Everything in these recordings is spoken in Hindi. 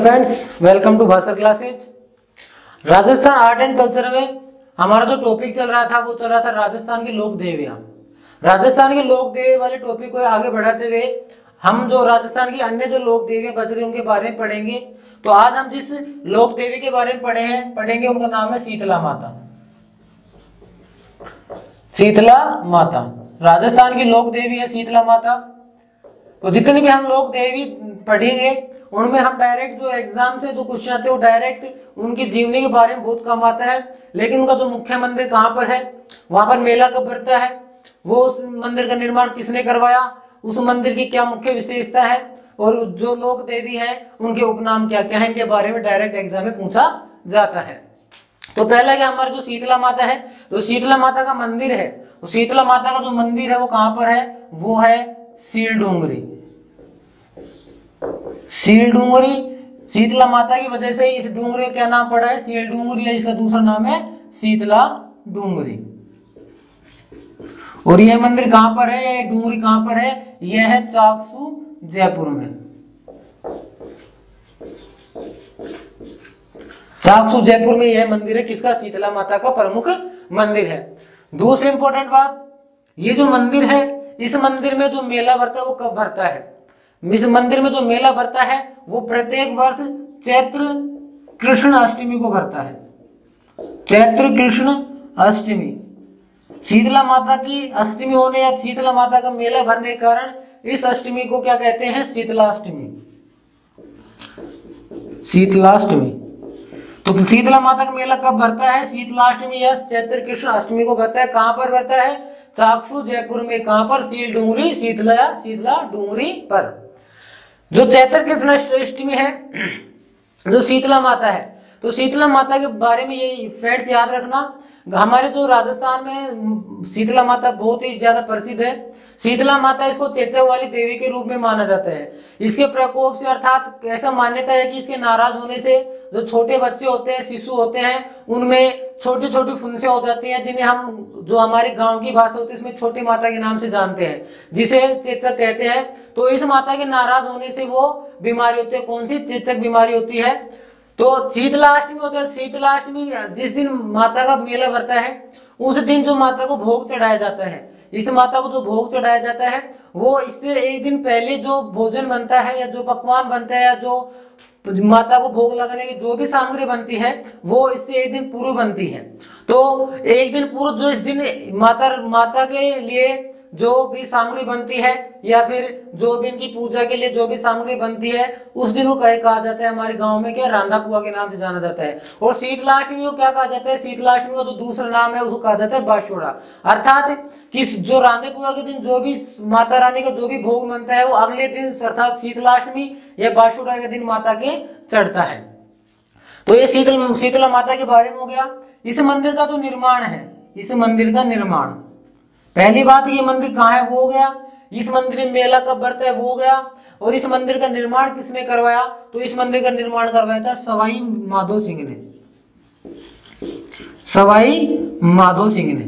Friends, welcome to Bhaskar classes. Rajasthan art and culture में हमारा जो टॉपिक चल रहा था वो चल रहा था राजस्थान की लोक देवियां। राजस्थान के लोक देवी वाले टॉपिक को आगे बढ़ाते हुए हम जो राजस्थान की अन्य जो लोक देवियां बच रही उनके बारे में पढ़ेंगे। तो आज हम जिस लोक देवी के बारे में पढ़ेंगे उनका नाम है शीतला माता। शीतला माता राजस्थान की लोक देवी है शीतला माता। तो जितनी भी हम लोक देवी पढ़ेंगे उनमें हम डायरेक्ट जो एग्जाम से जो क्वेश्चन आते हैं वो डायरेक्ट उनकी जीवनी के बारे में बहुत कम आता है, लेकिन उनका जो मुख्य मंदिर कहाँ पर है, वहां पर मेला कब भरता है, वो उस मंदिर का निर्माण किसने करवाया, उस मंदिर की क्या मुख्य विशेषता है और जो लोक देवी है उनके उपनाम क्या क्या है, इनके बारे में डायरेक्ट एग्जाम में पूछा जाता है। तो पहला क्या हमारा जो शीतला माता है, तो शीतला माता का मंदिर है, तो शीतला माता का जो मंदिर है वो कहाँ पर है, वो है सीलडूंगरी। सीलडूंगरी शीतला माता की वजह से इस डूंगरी का क्या नाम पड़ा है, सीलडूंगरी है, इसका दूसरा नाम है शीतला डूंगरी। और यह मंदिर कहां पर है, यह डूंगरी कहां पर है, यह है चाकसू जयपुर में। चाकसू जयपुर में यह मंदिर है किसका, शीतला माता का प्रमुख मंदिर है। दूसरी इंपॉर्टेंट बात, ये जो मंदिर है इस मंदिर में जो मेला भरता है वो कब भरता है, इस मंदिर में जो मेला भरता है वो प्रत्येक वर्ष चैत्र कृष्ण अष्टमी को भरता है। चैत्र कृष्ण अष्टमी शीतला माता की अष्टमी होने या शीतला माता का मेला भरने के कारण इस अष्टमी को क्या कहते हैं, शीतलाष्टमी। शीतलाष्टमी। तो शीतला माता का मेला कब भरता है, शीतलाष्टमी या चैत्र कृष्ण अष्टमी को भरता है। कहां पर भरता है, चाकसू जयपुर में। कहां पर, सीलडूंगरी, शीतला डूंगरी पर। जो चैत्र कृष्ण अष्टमी है जो शीतला माता है, तो शीतला माता के बारे में ये फैक्ट्स याद रखना। हमारे जो राजस्थान में शीतला माता बहुत ही ज्यादा प्रसिद्ध है। शीतला माता इसको चेचक वाली देवी के रूप में माना जाता है। इसके प्रकोप से अर्थात ऐसा मान्यता है कि इसके नाराज होने से जो छोटे बच्चे होते हैं, शिशु होते हैं, उनमें छोटी छोटी फुंसे हो जाती हैं, जिन्हें हम जो हमारे गांव की भाषा होती है इसमें छोटी माता के नाम से जानते हैं, जिसे चेचक कहते हैं। तो इस माता के नाराज होने से वो बीमारी होती है, कौन सी, चेचक बीमारी होती है। तो शीतलाष्टमी होता है, शीतलाष्टमी जिस दिन माता का मेला भरता है उस दिन जो माता को भोग चढ़ाया जाता है, इस माता को जो भोग चढ़ाया जाता है वो इससे एक दिन पहले जो भोजन बनता है या जो पकवान बनता है या जो माता को भोग लगाने की जो भी सामग्री बनती है वो इससे एक दिन पूर्व बनती है। तो एक दिन पूर्व जो इस दिन माता के लिए जो भी सामग्री बनती है या फिर जो भी इनकी पूजा के लिए जो भी सामग्री बनती है उस दिन वो कहा जाता है हमारे गांव में क्या, रांधा पुआ के नाम से जाना जाता है। और शीतलाष्टमी को क्या कहा जाता है, शीतलाष्टमी का जो दूसरा नाम है उसको कहा जाता है बाशोड़ा। अर्थात कि जो रांधे पुआ के दिन जो भी माता रानी का जो भी भोग बनता है वो अगले दिन अर्थात शीतलाष्टमी या बाशोड़ा के दिन माता के चढ़ता है। तो ये शीतला माता के बारे में हो गया। इस मंदिर का जो निर्माण है, इस मंदिर का निर्माण, पहली बात ये मंदिर कहाँ है वो हो गया, इस मंदिर में मेला कब भरता है वो हो गया, और इस मंदिर का निर्माण किसने करवाया, तो इस मंदिर का निर्माण करवाया था सवाई माधो सिंह ने। सवाई माधो सिंह ने,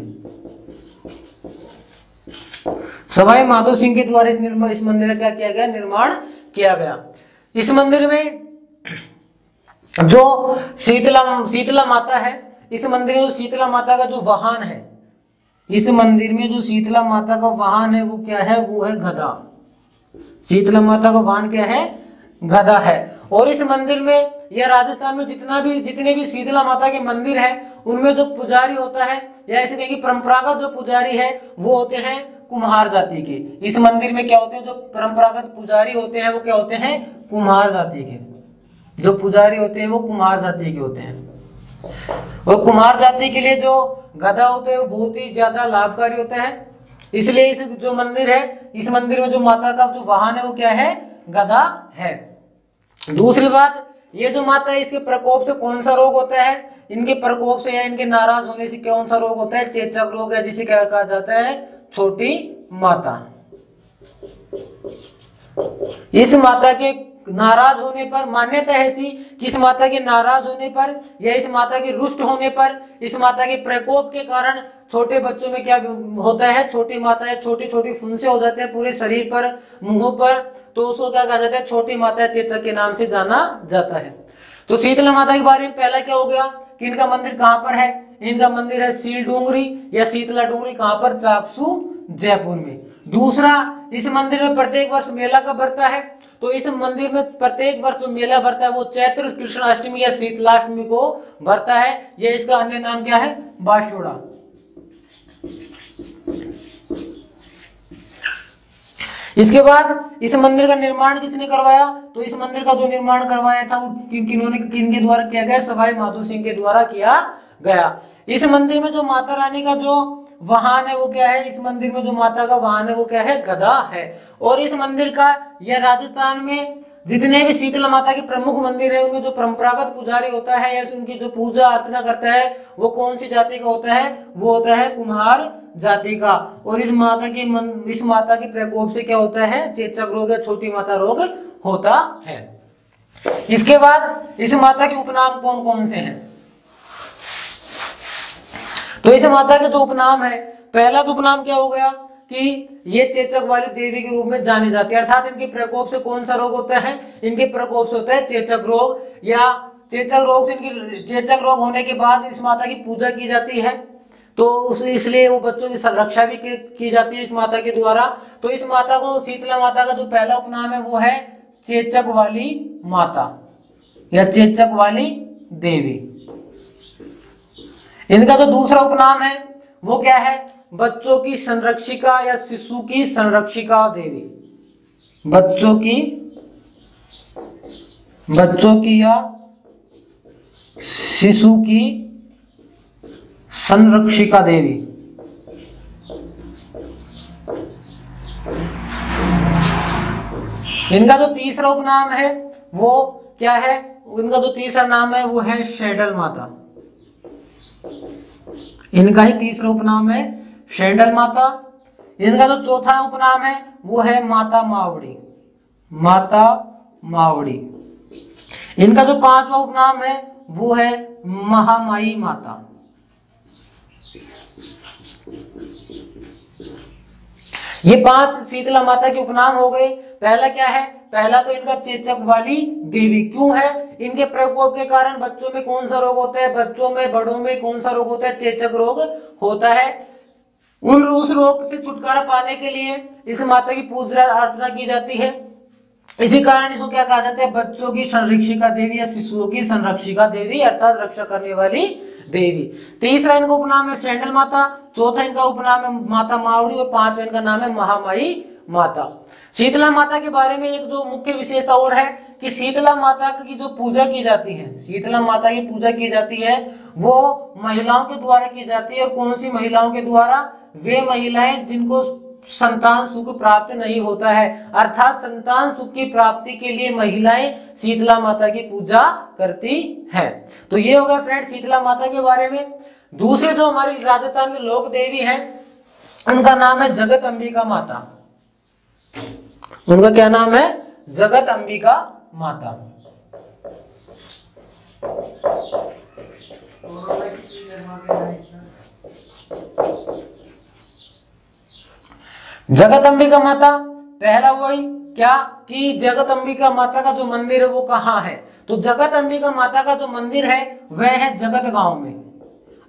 सवाई माधो सिंह के द्वारा इस मंदिर का क्या किया गया, निर्माण किया गया। इस मंदिर में जो शीतला माता है, इस मंदिर में शीतला माता का जो वाहन है, इस मंदिर में जो शीतला माता का वाहन है वो क्या है, वो है गधा। शीतला माता का वाहन क्या है, गधा है। और इस मंदिर में या राजस्थान में जितने भी शीतला माता के मंदिर है उनमें जो पुजारी होता है या ऐसे कहेंगे परंपरागत जो पुजारी है वो होते हैं कुम्हार जाति के। इस मंदिर में क्या होते हैं, जो परंपरागत पुजारी होते हैं वो क्या होते हैं, कुम्हार जाति के। जो पुजारी होते हैं वो कुम्हार जाति के होते हैं। और कुम्हार जाति के लिए जो गधा होता है वो बहुत ही ज्यादा लाभकारी होता है, इसलिए इस जो मंदिर है इस मंदिर में जो माता का जो वाहन है वो क्या है, गधा है। दूसरी बात, ये जो माता है इसके प्रकोप से कौन सा रोग होता है, इनके प्रकोप से या इनके नाराज होने से कौन सा रोग होता है, चेचक रोग है, जिसे क्या कहा जाता है, छोटी माता। इस माता के नाराज होने पर, मान्यता है ऐसी कि इस माता के नाराज होने पर या इस माता के रुष्ट होने पर, इस माता के प्रकोप के कारण छोटे बच्चों में क्या होता है, छोटी माताएं छोटी छोटी फुंसे हो जाते हैं पूरे शरीर पर, मुंहों पर, तो उसको क्या कहा जाता है, छोटी माता चेचक के नाम से जाना जाता है। तो शीतला माता के बारे में पहला क्या हो गया कि इनका मंदिर कहां पर है, इनका मंदिर है सील डूंगरी या शीतला डूंगरी, कहां पर, चाकसू जयपुर में। दूसरा, इस मंदिर में प्रत्येक वर्ष मेला कब भरता है, तो इस मंदिर में प्रत्येक वर्ष जो मेला भरता है वो चैत्र कृष्ण अष्टमी या शीतलाष्टमी को भरता है। यह इसका अन्य नाम क्या है, बाशोड़ा। इसके बाद इस मंदिर का निर्माण किसने करवाया, तो इस मंदिर का जो निर्माण करवाया था वो किनके द्वारा किया गया, सवाई माधो सिंह के द्वारा किया गया। इस मंदिर में जो माता रानी का जो वाहन है वो क्या है, इस मंदिर में जो माता का वाहन है वो क्या है, गदा है। और इस मंदिर का, यह राजस्थान में जितने भी शीतला माता के प्रमुख मंदिर है उनमें जो परंपरागत पुजारी होता है या उनकी जो पूजा अर्चना करता है वो कौन सी जाति का होता है, वो होता है कुम्हार जाति का। और इस माता के प्रकोप से क्या होता है, चेचक रोग या छोटी माता रोग होता है। इसके बाद इस माता के उपनाम कौन कौन से हैं, तो इस माता के जो उपनाम है, पहला तो उपनाम क्या हो गया कि ये चेचक वाली देवी के रूप में जानी जाती है, अर्थात इनके प्रकोप से कौन सा रोग होता है, इनके प्रकोप से होता है चेचक रोग, या चेचक रोग से इनकी चेचक रोग होने के बाद इस माता की पूजा की जाती है, तो इसलिए वो बच्चों की संरक्षा भी की जाती है इस माता के द्वारा। तो इस माता को, शीतला माता का जो पहला उपनाम है वो है चेचक वाली माता या चेचक वाली देवी। इनका जो दूसरा उपनाम है वो क्या है, बच्चों की संरक्षिका या शिशु की संरक्षिका देवी। बच्चों की या शिशु की संरक्षिका देवी। इनका जो तीसरा उपनाम है वो क्या है, इनका जो तीसरा नाम है वो है शेंडल माता। इनका ही तीसरा उपनाम है शेंडल माता। इनका जो चौथा उपनाम है वो है माता मावड़ी, माता मावड़ी। इनका जो पांचवा उपनाम है वो है महामाई माता। ये 5 शीतला माता के उपनाम हो गए। पहला क्या है, पहला तो इनका चेचक वाली देवी। क्यों है, इनके प्रकोप के कारण बच्चों में कौन सा रोग होता है, बच्चों में बड़ों में कौन सा रोग होता है, चेचक रोग होता है। उस रोग से छुटकारा पाने के लिए इस माता की पूजा अर्चना की जाती है। इसी कारण इसको क्या कहा जाता है, बच्चों की संरक्षिका देवी या शिशुओं की संरक्षिका देवी, अर्थात रक्षा करने वाली देवी। तीसरा इनका उपनाम है शेंडल माता, चौथा इनका उपनाम है माता मावड़ी और पांचवा इनका नाम है महामाई माता। शीतला माता के बारे में एक जो मुख्य विशेषता और है कि शीतला माता की जो पूजा की जाती है, शीतला माता की पूजा की जाती है वो महिलाओं के द्वारा की जाती है। और कौन सी महिलाओं के द्वारा, वे महिलाएं जिनको संतान सुख प्राप्त नहीं होता है, अर्थात संतान सुख की प्राप्ति के लिए महिलाएं शीतला माता की पूजा करती है। तो ये हो गया फ्रेंड शीतला माता के बारे में। दूसरे जो हमारी राजस्थान की लोक देवी है उनका नाम है जगत अंबिका माता। उनका क्या नाम है, जगत अंबिका माता। जगत अंबिका माता, पहला वही क्या कि जगत अंबिका माता का जो मंदिर है वो कहाँ है, तो जगत अंबिका माता का जो मंदिर है वह है जगत गांव में।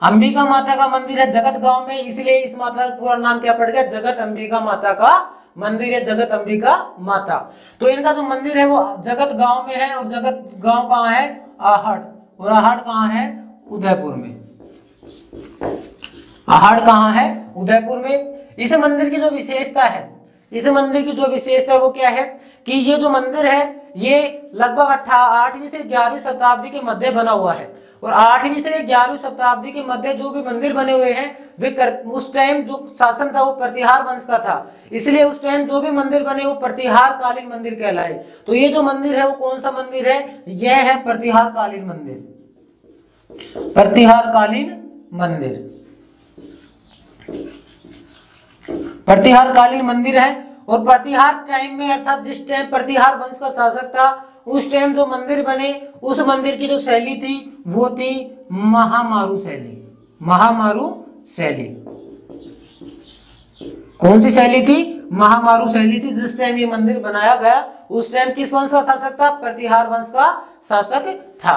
अंबिका माता का मंदिर है जगत गांव में, इसलिए इस माता का पूरा नाम क्या पड़ गया, जगत अंबिका माता का मंदिर है, जगत अंबिका माता। तो इनका जो मंदिर है वो जगत गांव में है। और जगत गांव कहाँ है, आहड़। और आहड़ कहाँ है, उदयपुर में। आहड़ कहाँ है, उदयपुर में। इस मंदिर की जो विशेषता है, इस मंदिर की जो विशेषता है वो क्या है कि ये जो मंदिर है ये लगभग 8वीं से 11वीं शताब्दी के मध्य बना हुआ है। और 8वीं से 11वीं शताब्दी के मध्य जो भी मंदिर बने हुए हैं वे उस टाइम जो शासन था वो प्रतिहार वंश का था, इसलिए उस टाइम जो भी मंदिर बने वो प्रतिहार कालीन मंदिर कहलाए। तो ये जो मंदिर है वो कौन सा मंदिर है, यह है प्रतिहार कालीन मंदिर। प्रतिहार कालीन मंदिर, प्रतिहार कालीन मंदिर है। और प्रतिहार टाइम में, अर्थात जिस टाइम प्रतिहार वंश का शासक था उस टाइम जो मंदिर बने उस मंदिर की जो शैली थी वो थी महामारू शैली। महामारू शैली। कौन सी शैली थी? महामारू शैली थी। जिस टाइम ये मंदिर बनाया गया उस टाइम किस वंश का शासक था? प्रतिहार वंश का शासक था।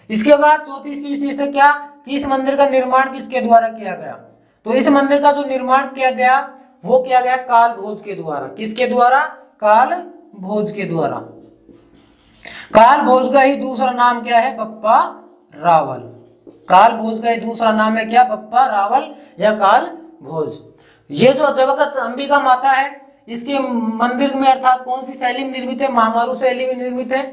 इसके बाद चौथी इसकी विशेषता क्या कि इस मंदिर का निर्माण किसके द्वारा किया गया? तो इस मंदिर का जो निर्माण किया गया वो किया गया काल भोज के द्वारा। किसके द्वारा? काल भोज के द्वारा। काल भोज का ही दूसरा नाम क्या है? बप्पा रावल। काल भोज का ही दूसरा नाम है क्या? बप्पा रावल या काल भोज। ये जो जगत अंबिका माता है इसके मंदिर में अर्थात कौन सी शैली में निर्मित है? महामारू शैली में निर्मित है।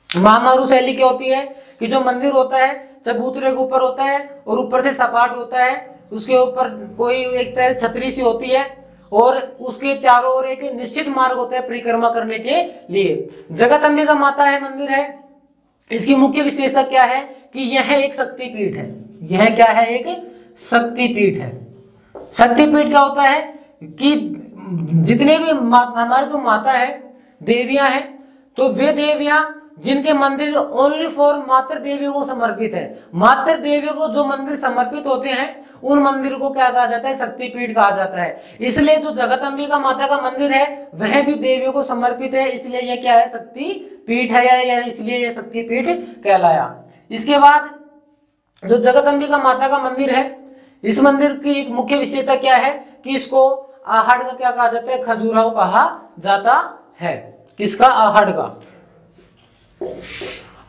महामारू शैली क्या होती है कि जो मंदिर होता है चबूतरे के ऊपर होता है और ऊपर से सपाट होता है, उसके ऊपर कोई एक तरह छतरी सी होती है और उसके चारों ओर एक निश्चित मार्ग होता है परिक्रमा करने के लिए। जगत अंबिका माता है मंदिर है। इसकी मुख्य विशेषता क्या है कि यह एक शक्तिपीठ है। यह क्या है? एक शक्तिपीठ है। शक्तिपीठ क्या होता है कि जितने भी हमारे जो माता है देवियां हैं तो वे देवियां जिनके मंदिर ओनली फॉर मातृ देवियों को समर्पित है। मातृ देवियों को जो मंदिर समर्पित होते हैं उन मंदिर को क्या कहा जाता है? शक्तिपीठ कहा जाता है। इसलिए जो जगत अंबिका माता का मंदिर है वह भी देवियों को समर्पित है, इसलिए यह क्या है? शक्तिपीठ है या इसलिए यह शक्तिपीठ कहलाया। इसके बाद जो जगत अंबिका माता का मंदिर है इस मंदिर की एक मुख्य विशेषता क्या है कि इसको आहड़ का क्या कहा जाता है? खजुराहो कहा जाता है। किसका? आहड़ का।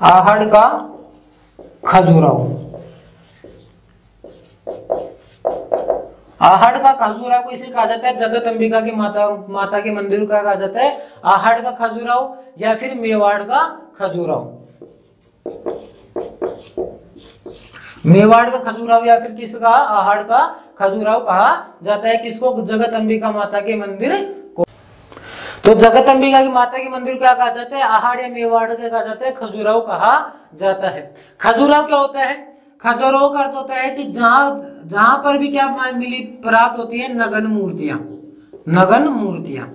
आहड़ का खजुराहो। आहड़ का खजुराहो को इसे कहा जाता है जगत अंबिका की माता के मंदिर को क्या कहा जाता है? आहड़ का खजुराहो या फिर मेवाड़ का खजुराहो। मेवाड़ का खजुराहो या फिर किसका? आहड़ का खजुराहो कहा जाता है। किसको? जगत अंबिका माता के मंदिर को। तो जगत अंबिका की माता के मंदिर को क्या कहा जाता है? आहड़ या मेवाड़ का कहा जाता है? खजुराहो कहा जाता है। खजुराहो क्या होता है? खजुराहो का अर्थ होता है कि जहां पर भी क्या मिली प्राप्त होती है? नगन मूर्तियां। नगन मूर्तियां।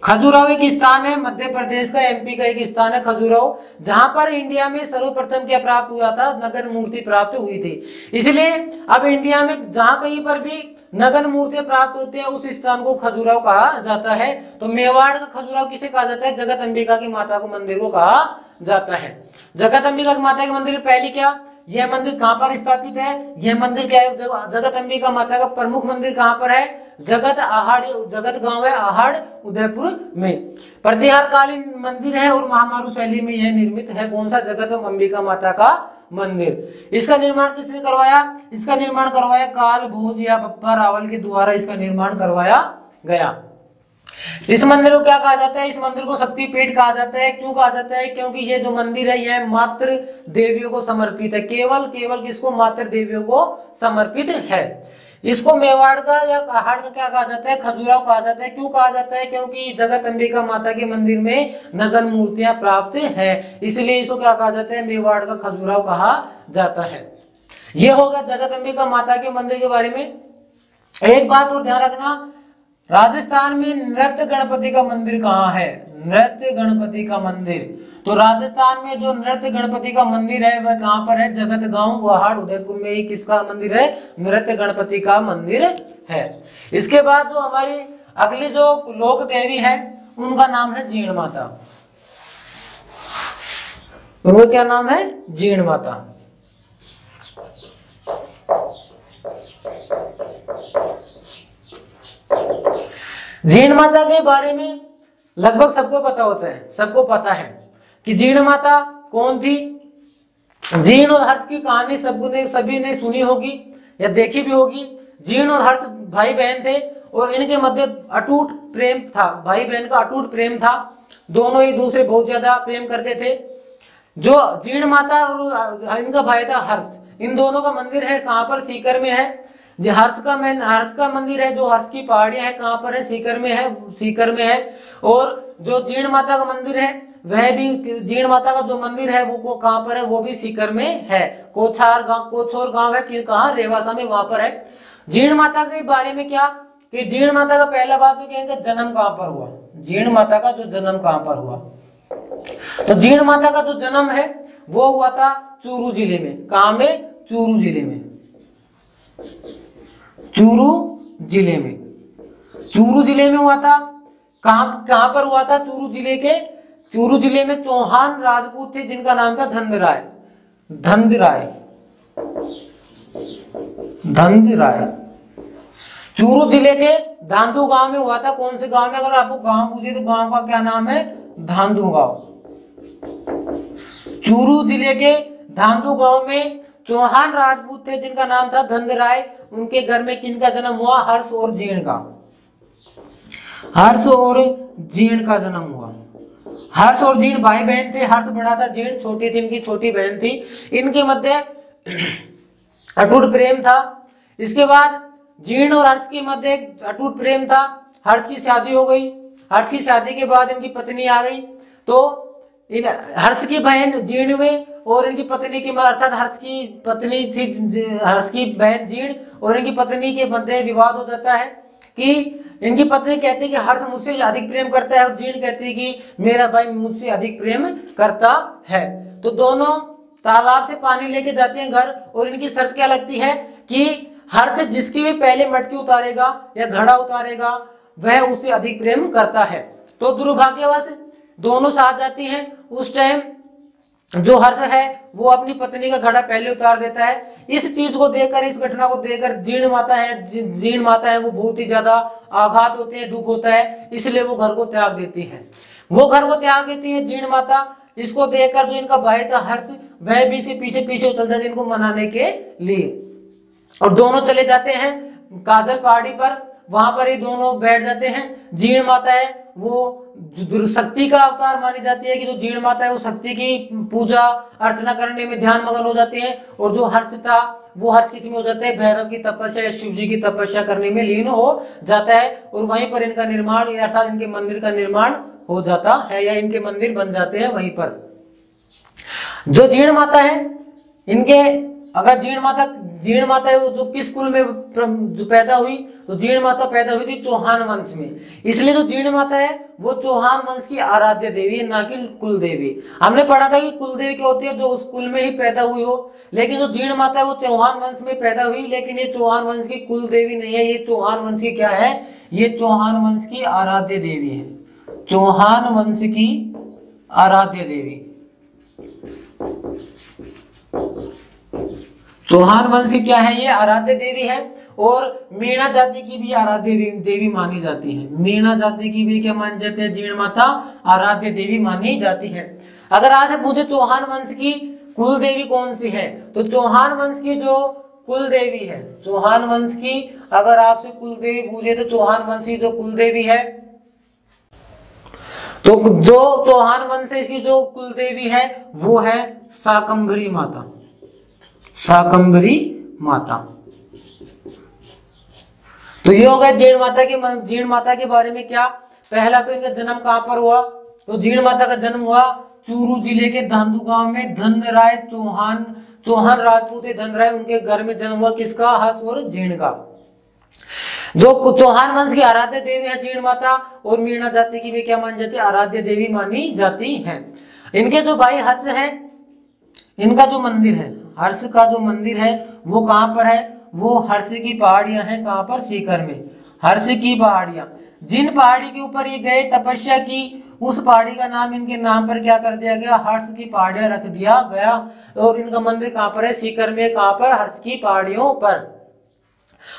खजुराहो एक स्थान है मध्य प्रदेश का, एमपी का एक स्थान है खजुराहो, जहां पर इंडिया में सर्वप्रथम क्या प्राप्त हुआ था? नगन मूर्ति प्राप्त हुई थी। इसलिए अब इंडिया में जहां कहीं पर भी नगन मूर्तियां प्राप्त होती है उस स्थान को खजुराहो कहा जाता है। तो मेवाड़ का खजुराहो किसे कहा जाता है? जगत अंबिका की माता को मंदिर को कहा जाता है। जगत अंबिका की माता के मंदिर पहली क्या यह मंदिर कहां पर स्थापित है? यह मंदिर क्या है? जगत अंबिका माता का प्रमुख मंदिर कहां पर है? जगत आहड़, जगत गांव है आहड़ उदयपुर में। प्रतिहार कालीन मंदिर है और महामारू शैली में यह निर्मित है। कौन सा? जगत अंबिका माता का मंदिर। इसका निर्माण किसने करवाया? इसका निर्माण करवाया काल भोज या बप्पा रावल के द्वारा इसका निर्माण करवाया गया। इस मंदिर को क्या कहा जाता है? इस मंदिर को शक्तिपीठ कहा जाता है। क्यों कहा जाता है? क्योंकि ये जो मंदिर है यह मातृ देवियों को समर्पित है। केवल किसको? मातृ देवियों को समर्पित है। इसको मेवाड़ का या आहड़ का क्या कहा जाता है? खजुराहो कहा जाता है। क्यों कहा जाता है? क्योंकि जगत अंबिका माता के मंदिर में नगन मूर्तियां प्राप्त है, इसलिए इसको क्या कहा जाता है? मेवाड़ का खजुराहो कहा जाता है। यह होगा जगत अंबिका माता के मंदिर के बारे में। एक बात और ध्यान रखना, राजस्थान में नृत्य गणपति का मंदिर कहाँ है? नृत्य गणपति का मंदिर। तो राजस्थान में जो नृत्य गणपति का मंदिर है वह कहाँ पर है? जगत गांव आहड़ उदयपुर में ही किसका मंदिर है? नृत्य गणपति का मंदिर है। इसके बाद जो हमारी अगली जो लोक देवी है उनका नाम है जीण माता। उनका क्या नाम है? जीण माता। जीण माता के बारे में लगभग सबको पता होता है, सबको पता है कि जीण माता कौन थी। जीण और हर्ष की कहानी सभी ने सुनी होगी या देखी भी होगी। जीण और हर्ष भाई बहन थे और इनके मध्य अटूट प्रेम था। भाई बहन का अटूट प्रेम था। दोनों एक दूसरे बहुत ज्यादा प्रेम करते थे। जो जीण माता और इनका भाई था हर्ष, इन दोनों का मंदिर है कहाँ पर? सीकर में है। जो हर्ष का मंदिर है, जो हर्ष की पहाड़ियां है कहाँ पर है? सीकर में है। सीकर में है। और जो जीण माता का मंदिर है वह भी, जीण माता का जो मंदिर है वो कहाँ पर है? वो भी सीकर में है। कोछोर गांव है कि कहाँ? रेवासा में, वहां पर है। जीण माता के बारे में क्या कि जीण माता का पहला बात तो क्या, इनका जन्म कहाँ पर हुआ? जीण माता का जो जन्म कहाँ पर हुआ? तो जीण माता का जो जन्म है वो हुआ था चूरू जिले में। कहां में? चूरू जिले में। चूरू जिले में, चूरू जिले में हुआ था। कहां पर हुआ था? चूरू जिले में चौहान राजपूत थे जिनका नाम था धनराय। चूरू जिले के धांधु गांव में हुआ था। कौन से गांव में? अगर आपको गांव पूछे तो गांव का क्या नाम है? धांधु गांव। चूरू जिले के धांधु गांव में चौहान राजपूत थे जिनका नाम था धनराय। उनके घर में किनका जन्म हुआ? हर्ष और जीण का। हर्ष और जीण का जन्म हुआ। हर्ष और जीण भाई बहन थे। हर्ष बड़ा था, जीण छोटी थी, इनकी छोटी बहन थी। इनके मध्य अटूट प्रेम था। इसके बाद जीण और हर्ष के मध्य एक अटूट प्रेम था। हर्ष की शादी हो गई। हर्ष की शादी के बाद इनकी पत्नी आ गई। तो इन हर्ष की बहन जीण में और इनकी पत्नी की अर्थात हर्ष की पत्नी थी, हर्ष की बहन जीण और इनकी पत्नी के मध्य विवाद हो जाता है कि इनकी पत्नी कहती है कि हर्ष मुझसे अधिक प्रेम करता है और जीण कहती है कि मेरा भाई मुझसे अधिक प्रेम करता है। तो दोनों तालाब से पानी लेके जाते हैं घर और इनकी शर्त क्या लगती है कि हर्ष जिसकी भी पहले मटकी उतारेगा या घड़ा उतारेगा वह उससे अधिक प्रेम करता है। तो दुर्भाग्यवश दोनों साथ जाती हैं। उस टाइम जो हर्ष है वो अपनी पत्नी का घड़ा पहले उतार देता है। इस चीज को देखकर, इस घटना को देखकर जीण माता है वो बहुत ही ज्यादा आघात होते हैं, दुख होता है, इसलिए वो घर को त्याग देती है। वो घर को त्याग देती है जीण माता। इसको देखकर जो इनका भाई था हर्ष, वह भी इसके पीछे पीछे चल जाते इनको मनाने के लिए और दोनों चले जाते हैं काजल पहाड़ी पर। वहां पर ये दोनों बैठ जाते हैं। जीण माता है वो शक्ति का अवतार मानी जाती है कि जो जीण माता है वो शक्ति की पूजा अर्चना करने में ध्यान मगन हो जाते हैं। और जो हर्ष था वो हर्ष किसी में हो जाता है भैरव की तपस्या या शिव जी की तपस्या करने में लीन हो जाता है और वहीं पर इनका निर्माण अर्थात इनके मंदिर का निर्माण हो जाता है या इनके मंदिर बन जाते हैं वहीं पर। जो जीण माता है इनके, अगर जीण माता है वो जो किस कुल में जो पैदा हुई? तो जीण माता पैदा हुई थी चौहान वंश में। इसलिए जो जीण माता है वो चौहान वंश की आराध्य देवी है, ना कि कुल देवी। हमने पढ़ा था कि कुल देवी क्या होती है? जो उस कुल में ही पैदा हुई हो। लेकिन जो जीण माता है वो चौहान वंश में पैदा हुई, लेकिन ये चौहान वंश की कुल देवी नहीं है। ये चौहान वंश की क्या है? ये चौहान वंश की आराध्य देवी है। चौहान वंश की आराध्य देवी, चौहान वंश की क्या है? ये आराध्य देवी है। और मीणा जाति की भी आराध्य देवी मानी जाती है। मीणा जाति की भी क्या मानी जाती है? जीण माता आराध्य देवी मानी जाती है। अगर आज पूछे चौहान वंश की कुल देवी कौन सी है, तो चौहान वंश की जो कुल देवी है, चौहान वंश की अगर आपसे कुल देवी पूछे तो चौहान वंश की जो कुल देवी है, तो जो चौहान वंश है इसकी जो कुल देवी है वो है शाकंभरी माता। शाकंभरी माता। तो ये हो गया जीण माता के बारे में क्या। पहला तो इनका जन्म कहां पर हुआ? तो जीण माता का जन्म हुआ चूरू जिले के धांधु गांव में। धनराय चौहान राजपूत धनराय, उनके घर में जन्म हुआ किसका? हर्ष और जीण का। जो चौहान वंश की आराध्य देवी है जीण माता और मीणा जाति की भी क्या मानी जाती है? आराध्य देवी मानी जाती है। इनके जो भाई हर्ष है, इनका जो मंदिर है, हर्ष का जो मंदिर है वो कहां पर है? वो हर्ष की पहाड़ियां हैं। कहां पर? सीकर में। हर्ष की पहाड़ियां, जिन पहाड़ी के ऊपर ये गए तपस्या की, उस पहाड़ी का नाम इनके नाम पर क्या कर दिया गया? हर्ष की पहाड़ियां रख दिया गया। और इनका मंदिर कहां पर है? सीकर में। कहां पर? हर्ष की पहाड़ियों पर।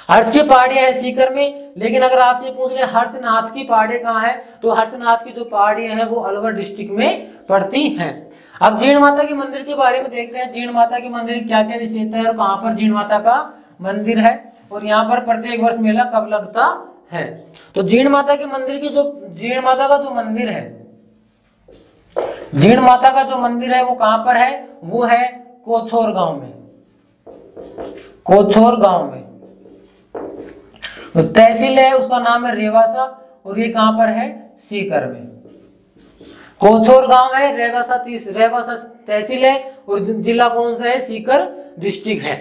हर्ष की पहाड़ियां है सीकर में। लेकिन अगर आपसे पूछ ले हर्षनाथ की पहाड़ियां कहाँ है, तो हर्षनाथ की जो पहाड़ियां हैं वो अलवर डिस्ट्रिक्ट में पड़ती हैं। अब जीण माता के मंदिर के बारे में देखते हैं। जीण माता के मंदिर क्या क्या विशेषता है और कहां पर जीण माता का मंदिर है और यहाँ पर प्रत्येक वर्ष मेला कब लगता है। तो जीण माता के मंदिर की जो जीण माता का जो मंदिर है, जीण माता का जो मंदिर है वो कहां पर है? वो है कोछोर गांव में। कोछोर गांव में तो तहसील है उसका नाम है रेवासा और ये कहां पर है? सीकर में। कोछोर गांव है, रेवासा तहसील है और जिला कौन सा है? सीकर डिस्ट्रिक्ट है।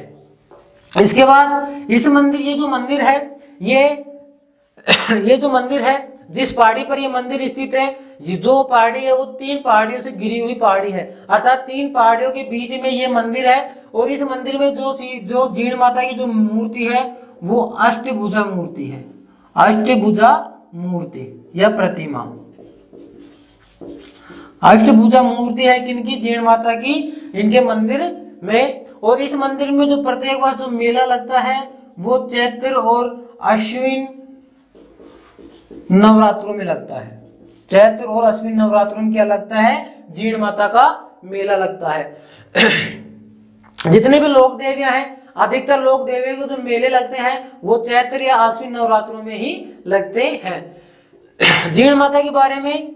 इसके बाद इस मंदिर, ये जो मंदिर है ये जो मंदिर है जिस पहाड़ी पर यह मंदिर स्थित है, जो पहाड़ी है वो 3 पहाड़ियों से घिरी हुई पहाड़ी है, अर्थात 3 पहाड़ियों के बीच में ये मंदिर है। और इस मंदिर में जो जीण माता की जो मूर्ति है वो अष्टभुजा मूर्ति है, अष्टभुजा मूर्ति या प्रतिमा, अष्टभुजा मूर्ति है किनकी? जीण माता की, इनके मंदिर में। और इस मंदिर में जो प्रत्येक वर्ष जो मेला लगता है वो चैत्र और अश्विन नवरात्रों में लगता है। चैत्र और अश्विन नवरात्रों में क्या लगता है? जीण माता का मेला लगता है। जितने भी लोक देवियां हैं, अधिकतर लोक देवियों के जो मेले लगते हैं वो चैत्र या अश्विन नवरात्रों में ही लगते हैं। जीण माता के बारे में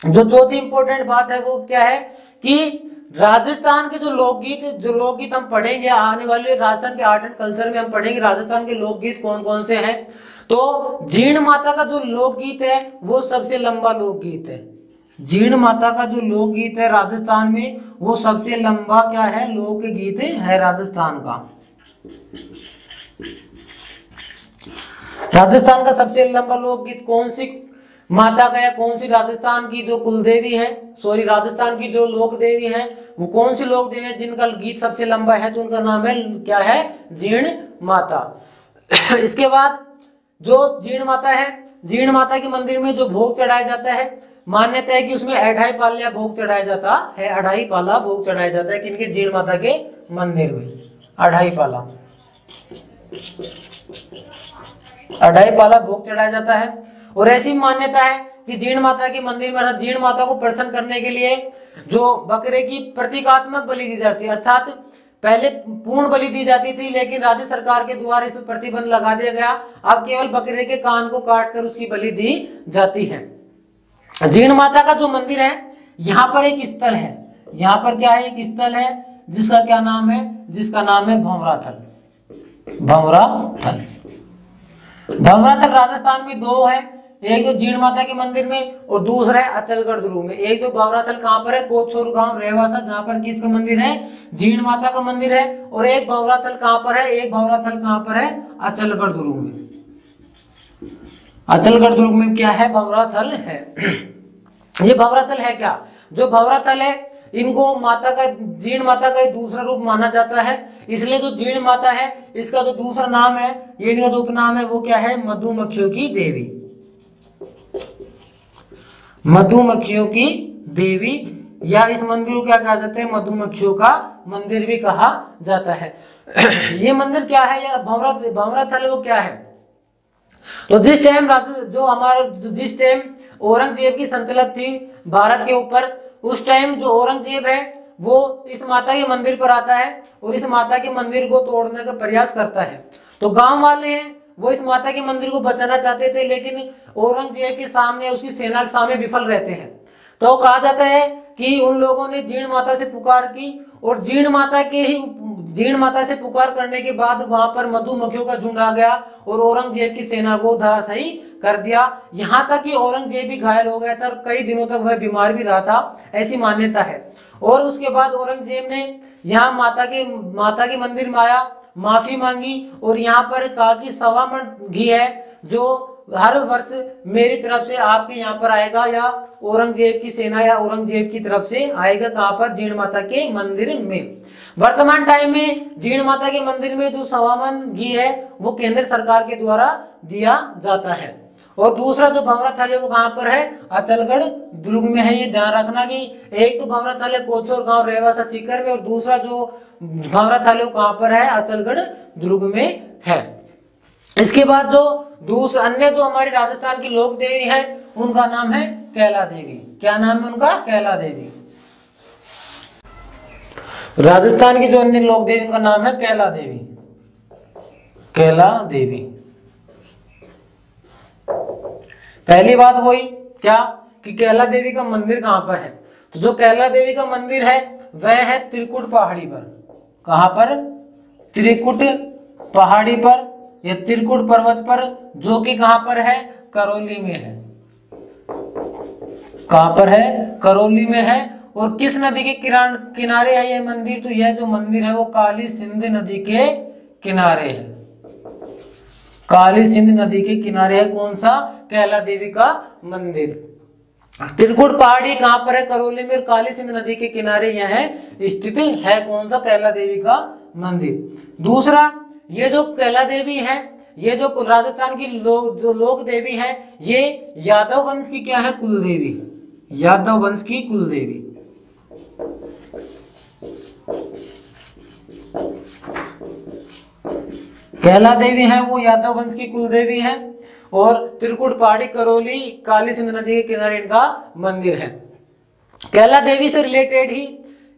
जो चौथी इंपॉर्टेंट बात है वो क्या है कि राजस्थान के जो लोकगीत हम पढ़ेंगे आने वाले राजस्थान के आर्ट एंड कल्चर में, हम पढ़ेंगे राजस्थान के लोकगीत कौन कौन से हैं। तो जीण माता का जो लोकगीत है वो सबसे लंबा लोकगीत है। जीण माता का जो लोकगीत है राजस्थान में वो सबसे लंबा क्या है? लोकगीत है राजस्थान का। राजस्थान का सबसे लंबा लोकगीत कौन सी माता का या कौन सी राजस्थान की जो कुलदेवी है, सॉरी राजस्थान की जो लोक देवी है वो कौन सी लोक देवी है जिनका गीत सबसे लंबा है? तो उनका नाम है क्या है? जीण माता। इसके बाद जो जीण माता है, जीण माता के मंदिर में जो भोग चढ़ाया जाता है, मान्यता है कि उसमें 2.5 पाला भोग चढ़ाया जाता है, 2.5 पाला भोग चढ़ाया जाता है किनके? जीण माता के मंदिर में 2.5 पाला, 2.5 पाला भोग चढ़ाया जाता है। और ऐसी मान्यता है कि जीण माता के मंदिर में अर्थात जीण माता को प्रसन्न करने के लिए जो बकरे की प्रतीकात्मक बलि दी जाती है, अर्थात पहले पूर्ण बलि दी जाती थी लेकिन राज्य सरकार के द्वारा इस पर प्रतिबंध लगा दिया गया, अब केवल बकरे के कान को काटकर उसकी बलि दी जाती है। जीण माता का जो मंदिर है यहाँ पर एक स्थल है, यहाँ पर क्या है? एक स्थल है जिसका क्या नाम है? जिसका नाम है भंवराथल। भंवराथल, भंवराथल राजस्थान में 2 है, एक तो जीण माता के मंदिर में और दूसरा है अचलगढ़ दुर्ग में। एक तो भंवराथल कहां पर है? कोचोर गांव रेवासा, जहां पर किसका मंदिर है? जीण माता का मंदिर है। और एक भंवराथल कहां पर है? एक भंवराथल कहां पर है? अचलगढ़ दुर्ग में। अचलगढ़ दुर्ग में क्या है? भंवराथल है। ये भंवराथल है क्या? जो भंवराथल है इनको माता का, जीण माता का दूसरा रूप माना जाता है, इसलिए जो जीण माता है इसका जो दूसरा नाम है, ये इनका जो उपनाम है वो क्या है? मधुमक्खियों की देवी, मधुमक्खियों की देवी, या इस मंदिर को क्या कहा जाता है? मधुमक्खियों का मंदिर भी कहा जाता है। ये मंदिर क्या है? या भंवराथल वो क्या है? तो जिस टाइम औरंगजेब की सल्तनत थी भारत के ऊपर, उस टाइम जो औरंगजेब है वो इस माता के मंदिर पर आता है और इस माता के मंदिर को तोड़ने का प्रयास करता है। तो गांव वाले हैं वो इस माता के मंदिर को बचाना चाहते थे लेकिन औरंगजेब के सामने, उसकी सेना के सामने विफल रहते हैं। तो कहा जाता है कि उन लोगों ने जीण माता से पुकार की और जीण माता से पुकार करने के बाद वहां पर मधुमक्खियों का झुंड आ गया और औरंगजेब की सेना को धराशायी कर दिया। यहां तक कि औरंगजेब भी घायल हो गया था और कई दिनों तक वह बीमार भी रहा था, ऐसी मान्यता है। और उसके बाद औरंगजेब ने यहाँ माता के मंदिर में आया, माफी मांगी और यहाँ पर कहा कि 1.25 मन घी है जो हर वर्ष मेरी तरफ से आपके यहाँ पर आएगा, या औरंगजेब की सेना या औरंगजेब की तरफ से आएगा। कहाँ पर? जीण माता के मंदिर में। वर्तमान टाइम में जीण माता के मंदिर में जो 1.25 मन घी है वो केंद्र सरकार के द्वारा दिया जाता है। और दूसरा जो भंवराथल है वो कहाँ पर है? अचलगढ़ दुर्ग में है। ये ध्यान रखना कि एक तो भंवराथल है कोचोर गांव रेवासा सीकर में और दूसरा जो भंवराथल है वो कहाँ पर है? अचलगढ़ दुर्ग में है। इसके बाद जो अन्य जो हमारी राजस्थान की लोक देवी है उनका नाम है कैला देवी। क्या नाम है उनका? कैला देवी। राजस्थान की जो अन्य लोक देवी उनका नाम है कैला देवी। कैला देवी। पहली बात वही क्या कि कैला देवी का मंदिर कहां पर है? तो जो कैला देवी का मंदिर है वह है त्रिकुट पहाड़ी पर। कहां पर? त्रिकुट पहाड़ी पर या त्रिकुट पर्वत पर, जो कि कहां पर है? करौली में है। कहां पर है? करौली में है। और किस नदी के किनारे है यह मंदिर? तो यह जो मंदिर है वो काली सिंध नदी के किनारे है। काली सिंध नदी के किनारे है कौन सा? कैला देवी का मंदिर। त्रिकुट पहाड़ी कहां पर है? करौली में। काली सिंध नदी के किनारे यह स्थित है कौन सा? कैला देवी का मंदिर। दूसरा, ये जो कैला देवी है, ये जो राजस्थान की जो लोक देवी है, ये यादव वंश की क्या है? कुल देवी है। यादव वंश की कुल देवी। कैला देवी है वो यादव वंश की कुल देवी है। और त्रिकुट पहाड़ी, करौली, काली सिंध नदी के किनारे इनका मंदिर है। कैला देवी से रिलेटेड ही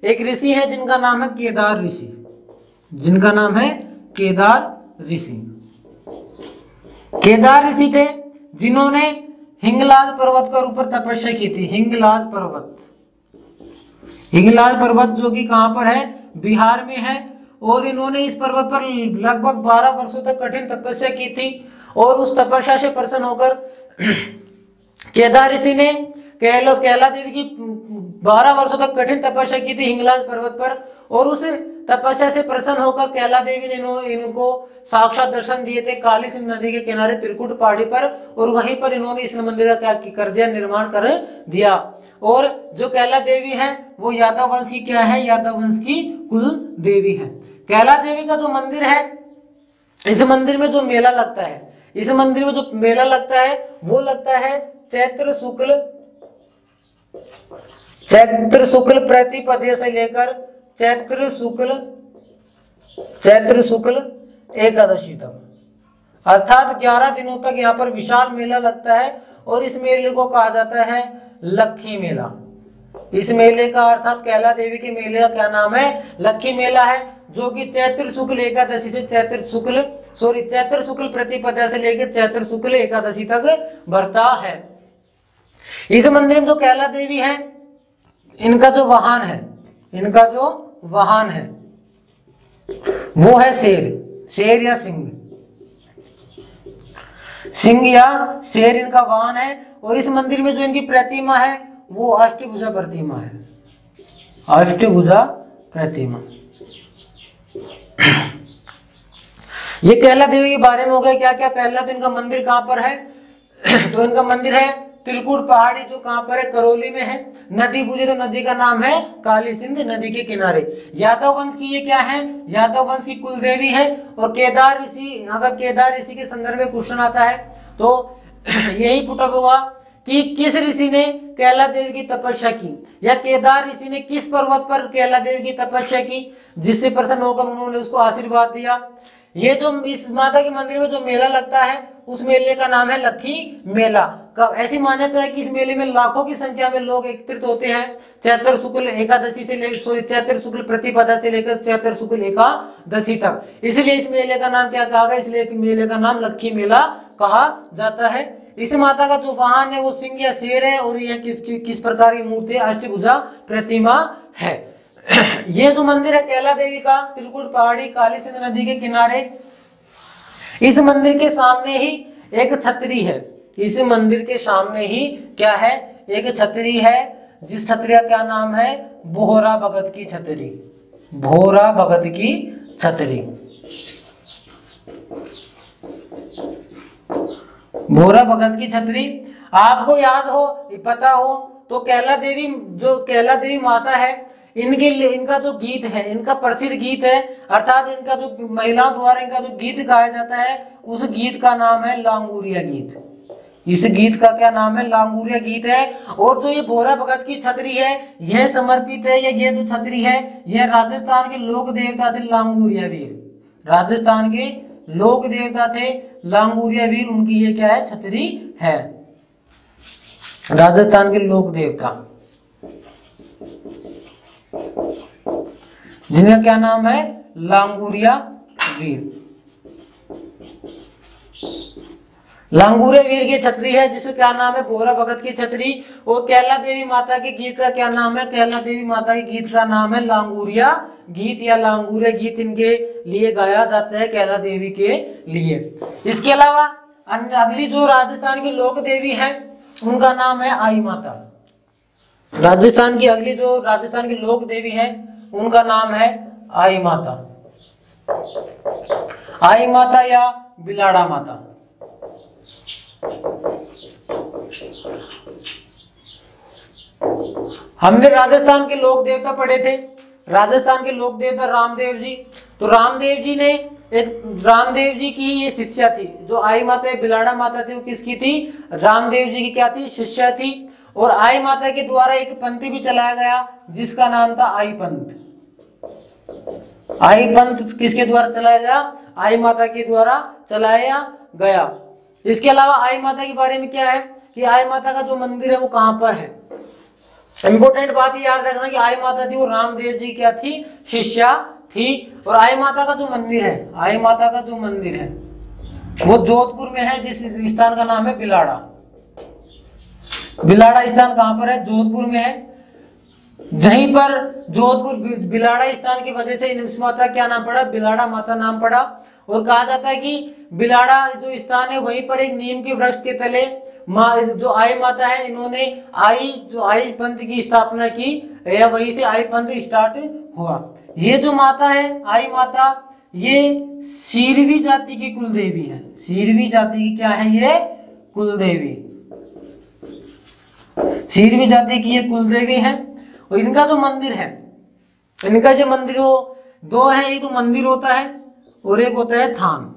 एक ऋषि है जिनका नाम है केदार ऋषि। जिनका नाम है केदार ऋषि। केदार ऋषि थे जिन्होंने हिंगलाज पर्वत के ऊपर तपस्या की थी। हिंगलाज पर्वत, हिंगलाज पर्वत जो कि कहां पर है? बिहार में है। और इन्होंने इस पर्वत पर लगभग 12 वर्षों तक कठिन तपस्या की थी। और उस तपस्या से प्रसन्न होकर केदार ऋषि ने कैला देवी की 12 वर्षों तक कठिन तपस्या की थी हिंगलाज पर्वत पर। और उस तपस्या से प्रसन्न होकर कैला देवी ने इनको साक्षात दर्शन दिए थे काली सिंध नदी के किनारे त्रिकुट पहाड़ी पर। और वहीं पर इन्होंने इस मंदिर का क्या कर दिया? निर्माण कर दिया। और जो कैला देवी है वो यादव वंश की क्या है? यादव वंश की कुल देवी है। कैला देवी का जो मंदिर है, इस मंदिर में जो मेला लगता है, इस मंदिर में जो मेला लगता है वो लगता है चैत्र शुक्ल प्रतिपदीय से लेकर चैत्र शुक्ल एकादशी तक, अर्थात 11 दिनों तक यहाँ पर विशाल मेला लगता है। और इस मेले को कहा जाता है लक्खी मेला। इस मेले का अर्थात कैला देवी के मेले का क्या नाम है? लक्खी मेला है, जो कि चैत्र शुक्ल एकादशी से चैत्र शुक्ल प्रतिपदा से लेकर चैत्र शुक्ल एकादशी तक बढ़ता है। इस मंदिर में जो कैला देवी है, इनका जो वाहन है वो है शेर या सिंह। सिंह या शेर इनका वाहन है। और इस मंदिर में जो इनकी प्रतिमा है वो अष्टभुजा प्रतिमा है। अष्टभुजा प्रतिमा। ये कैला देवी के बारे में हो गया। क्या क्या? पहला तो इनका मंदिर कहां पर है? तो इनका मंदिर है त्रिकुट पहाड़ी, जो कहां पर है? करौली में है। नदी पूछे तो नदी का नाम है काली सिंध नदी के किनारे। यादव वंश की ये क्या है? यादव वंश की कुल देवी है। और केदार ऋषि, अगर केदार ऋषि के संदर्भ में क्वेश्चन आता है तो यही पुटअप होगा कि किस ऋषि ने कैला देवी की तपस्या की, या केदार ऋषि ने किस पर्वत पर कैला देवी की तपस्या की जिससे प्रसन्न होकर उन्होंने उसको आशीर्वाद दिया। ये जो इस माता के मंदिर में जो मेला लगता है उस मेले का नाम है लक्खी मेला। ऐसी मान्यता है कि इस मेले में लाखों की संख्या में लोग एकत्रित होते हैं चैत्र शुक्ल एकादशी से लेकर चैत्र शुक्ल प्रतिपदा से लेकर चैत्र शुक्ल एकादशी तक। इसलिए इस मेले का नाम क्या कहा गया? इसलिए मेले का नाम लक्खी मेला कहा जाता है। इस माता का जो वाहन है वो सिंह या शेर है। और यह किस प्रकार की मूर्ति है? अष्टभुजा प्रतिमा है। ये जो मंदिर है कैला देवी का, त्रिकुट पहाड़ी, काली सिंध नदी के किनारे, इस मंदिर के सामने ही एक छतरी है। इस मंदिर के सामने ही क्या है? एक छतरी है, जिस छतरी का क्या नाम है? बोहरा भगत की छतरी। बोहरा भगत की छतरी। बोहरा भगत की छतरी। आपको याद हो, पता हो तो कैला देवी माता है, इनका जो गीत है, इनका प्रसिद्ध गीत है, अर्थात इनका जो महिलाओं द्वारा इनका जो गीत गाया जाता है उस गीत का नाम है लांगुरिया गीत। इस गीत का क्या नाम है? लांगुरिया गीत है। और जो ये बोहरा भगत की छतरी है यह समर्पित है, ये जो छतरी है यह राजस्थान के लोक देवता थे लांगुरिया वीर। राजस्थान के लोक देवता थे लांगुरिया वीर, उनकी ये क्या है? छतरी है। राजस्थान के लोक देवता जिनका क्या नाम है? लांगुरिया वीर। लांगुरिया वीर की छतरी है जिसका क्या नाम है? बोहरा भगत की छतरी। और कैला देवी माता के गीत का क्या नाम है? कैला देवी माता के गीत का नाम है लांगुरिया गीत या लांगुरिया गीत। इनके लिए गाया जाता है कैला देवी के लिए। इसके अलावा अगली जो राजस्थान की लोक देवी है उनका नाम है आई माता। राजस्थान की लोक देवी है उनका नाम है आई माता। आई माता या बिलाड़ा माता? हमने राजस्थान के लोक देवता पढ़े थे, राजस्थान के लोक देवता रामदेव जी। तो रामदेव जी की ये शिष्या थी, जो आई माता बिलाड़ा माता थी वो किसकी थी? रामदेव जी की क्या थी? शिष्या थी। और आई माता के द्वारा एक पंथ भी चलाया गया जिसका नाम था आई पंथ। आई पंथ किसके द्वारा चलाया गया? आई माता के द्वारा चलाया गया। इसके अलावा आई माता के बारे में क्या है कि आई माता का जो मंदिर है वो कहां पर है? इंपोर्टेंट बात ये याद रखना कि आई माता थी वो रामदेव जी क्या थी? शिष्या थी। और आई माता का जो मंदिर है, आई माता का जो मंदिर है वो जोधपुर में है, जिस स्थान का नाम है बिलाड़ा। बिलाड़ा स्थान कहां पर है? जोधपुर में है। जहीं पर जोधपुर बिलाड़ा स्थान की वजह से इस माता क्या नाम पड़ा? बिलाड़ा माता नाम पड़ा। और कहा जाता है कि बिलाड़ा जो स्थान है वहीं पर एक नीम के वृक्ष के तले जो आई माता है इन्होंने आई पंथ की स्थापना की, या वहीं से आई पंथ स्टार्ट हुआ। ये जो माता है आई माता, ये सीरवी जाति की कुल देवी है। सीरवी जाति की क्या है? ये कुल देवी, सीरवी जाति की ये कुल देवी है। और इनका जो मंदिर है, इनका जो मंदिर वो दो है, एक तो मंदिर होता है और एक होता है थान।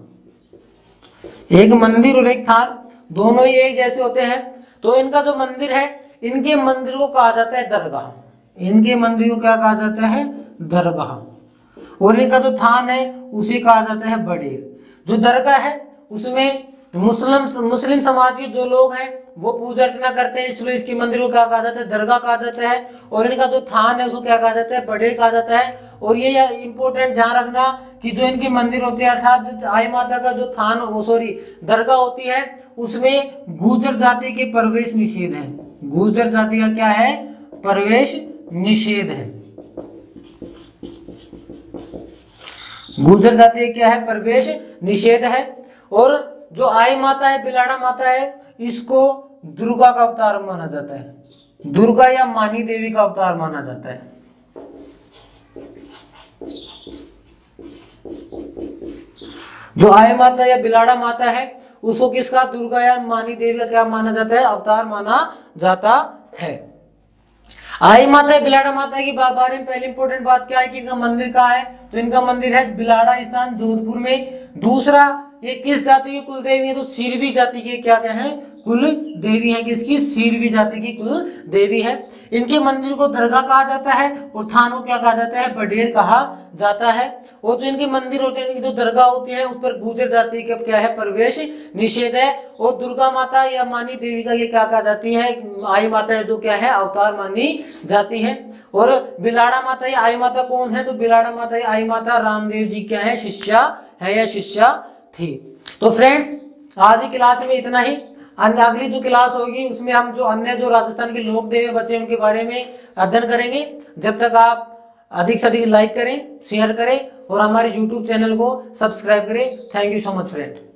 एक मंदिर और एक थान, दोनों ही एक जैसे होते हैं। तो इनका जो मंदिर है, इनके मंदिर को कहा जाता है दरगाह। इनके मंदिर को क्या कहा जाता है? दरगाह। और इनका जो थान है उसे कहा जाता है बड़ेर। जो दरगाह है उसमें मुस्लिम समाज के जो लोग हैं वो पूजा अर्चना करते हैं, इसलिए इसके मंदिर को क्या कहा जाता है? दरगाह कहा जाता है। और इनका जो थान है उसको क्या कहा जाता है? बड़ेर कहा जाता है। और ये इंपॉर्टेंट ध्यान रखना कि जो इनके मंदिर होते हैं, अर्थात आई माता का जो दरगाह होती है, उसमें गुर्जर जाति के प्रवेश निषेध है। गुर्जर जाति का क्या है? प्रवेश निषेध है। गुर्जर जाति का क्या है? प्रवेश निषेध है। और जो आई माता है बिलाड़ा माता है, इसको दुर्गा का अवतार माना जाता है। दुर्गा या मानी देवी का अवतार माना जाता है। जो आई माता या बिलाड़ा माता है उसको किसका? दुर्गा या मानी देवी का क्या माना जाता है? अवतार माना जाता है। आई माता या बिलाड़ा माता के बारे में पहले इंपॉर्टेंट बात क्या है कि इनका मंदिर कहाँ है? तो इनका मंदिर है बिलाड़ा स्थान जोधपुर में। दूसरा, ये किस जाति की कुल देवी है? तो सीरवी जाति की क्या है? कुल देवी है। किसकी? सीरवी जाति की कुल देवी है। इनके मंदिर को दरगाह कहा जाता है और थान को क्या कहा जाता है? बड़ेर कहा जाता है। और जो इनके मंदिर होते हैं, इनकी जो दरगाह होती है उस पर गुर्जर जाति का क्या है? प्रवेश निषेध है। और दुर्गा माता या मानी देवी का ये क्या कहा जाती है? आई माता है, जो क्या है? अवतार मानी जाती है। और बिलाड़ा माता या आई माता कौन है? तो बिलाड़ा माता या आई माता रामदेव जी क्या है? शिष्या है या शिष्या थी। तो फ्रेंड्स, आज की क्लास में इतना ही। अगली जो क्लास होगी उसमें हम जो अन्य जो राजस्थान के लोक देवी बचे उनके बारे में अध्ययन करेंगे। जब तक आप अधिक से अधिक लाइक करें, शेयर करें और हमारे YouTube चैनल को सब्सक्राइब करें। Thank you so much friend.